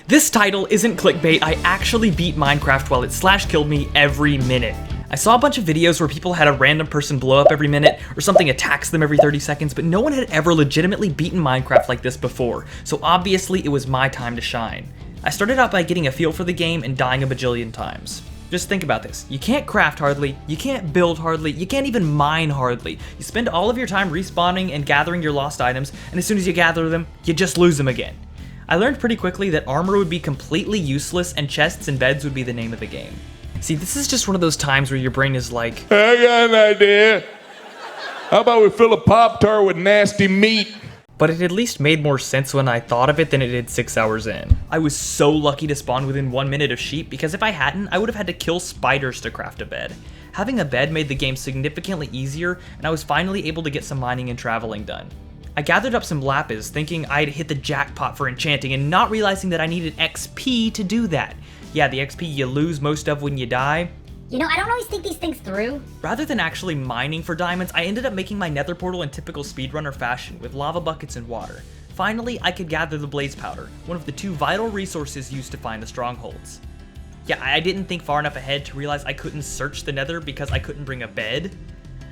This title isn't clickbait, I actually beat Minecraft while it slash killed me every minute. I saw a bunch of videos where people had a random person blow up every minute, or something attacks them every 30 seconds, but no one had ever legitimately beaten Minecraft like this before, so obviously it was my time to shine. I started out by getting a feel for the game and dying a bajillion times. Just think about this. You can't craft hardly, you can't build hardly, you can't even mine hardly. You spend all of your time respawning and gathering your lost items, and as soon as you gather them, you just lose them again. I learned pretty quickly that armor would be completely useless and chests and beds would be the name of the game. See, this is just one of those times where your brain is like, I got an idea. How about we fill a Pop-Tart with nasty meat? but it at least made more sense when I thought of it than it did 6 hours in. I was so lucky to spawn within 1 minute of sheep because if I hadn't, I would have had to kill spiders to craft a bed. Having a bed made the game significantly easier, and I was finally able to get some mining and traveling done. I gathered up some lapis, thinking I'd hit the jackpot for enchanting, and not realizing that I needed XP to do that. Yeah, the XP you lose most of when you die. You know, I don't always think these things through. Rather than actually mining for diamonds, I ended up making my nether portal in typical speedrunner fashion, with lava buckets and water. Finally, I could gather the blaze powder, one of the 2 vital resources used to find the strongholds. Yeah, I didn't think far enough ahead to realize I couldn't search the nether because I couldn't bring a bed.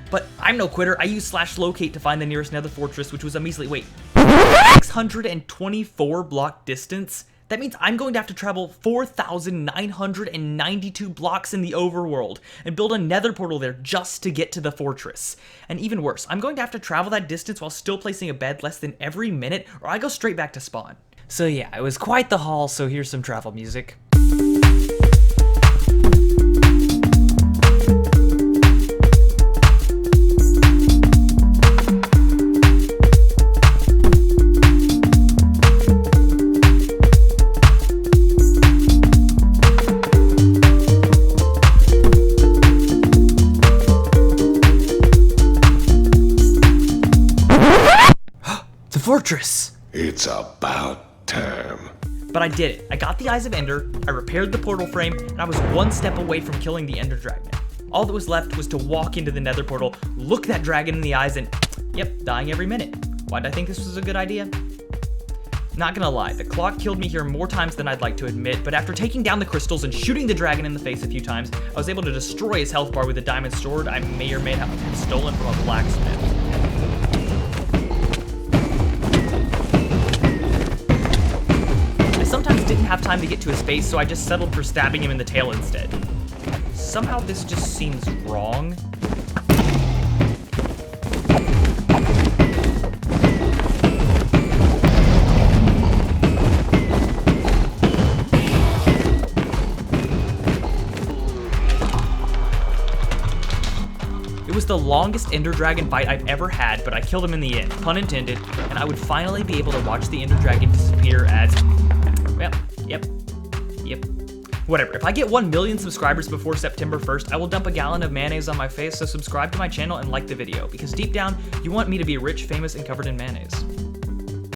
But I'm no quitter, I used /locate to find the nearest nether fortress, which was a measly, 624 block distance? That means I'm going to have to travel 4,992 blocks in the overworld and build a nether portal there just to get to the fortress. And even worse, I'm going to have to travel that distance while still placing a bed less than every minute, or I go straight back to spawn. So yeah, it was quite the haul, so here's some travel music. Fortress! It's about time. But I did it. I got the Eyes of Ender, I repaired the portal frame, and I was 1 step away from killing the Ender Dragon. All that was left was to walk into the nether portal, look that dragon in the eyes, and yep, dying every minute. Why'd I think this was a good idea? Not gonna lie, the clock killed me here more times than I'd like to admit, but after taking down the crystals and shooting the dragon in the face a few times, I was able to destroy his health bar with a diamond sword I may or may have stolen from a blacksmith. Sometimes didn't have time to get to his face, so I just settled for stabbing him in the tail instead. Somehow this just seems wrong. It was the longest Ender Dragon fight I've ever had, but I killed him in the end, pun intended, and I would finally be able to watch the Ender Dragon disappear as... well, yep. Whatever, if I get 1 million subscribers before September 1st, I will dump a gallon of mayonnaise on my face, so subscribe to my channel and like the video, because deep down, you want me to be rich, famous, and covered in mayonnaise.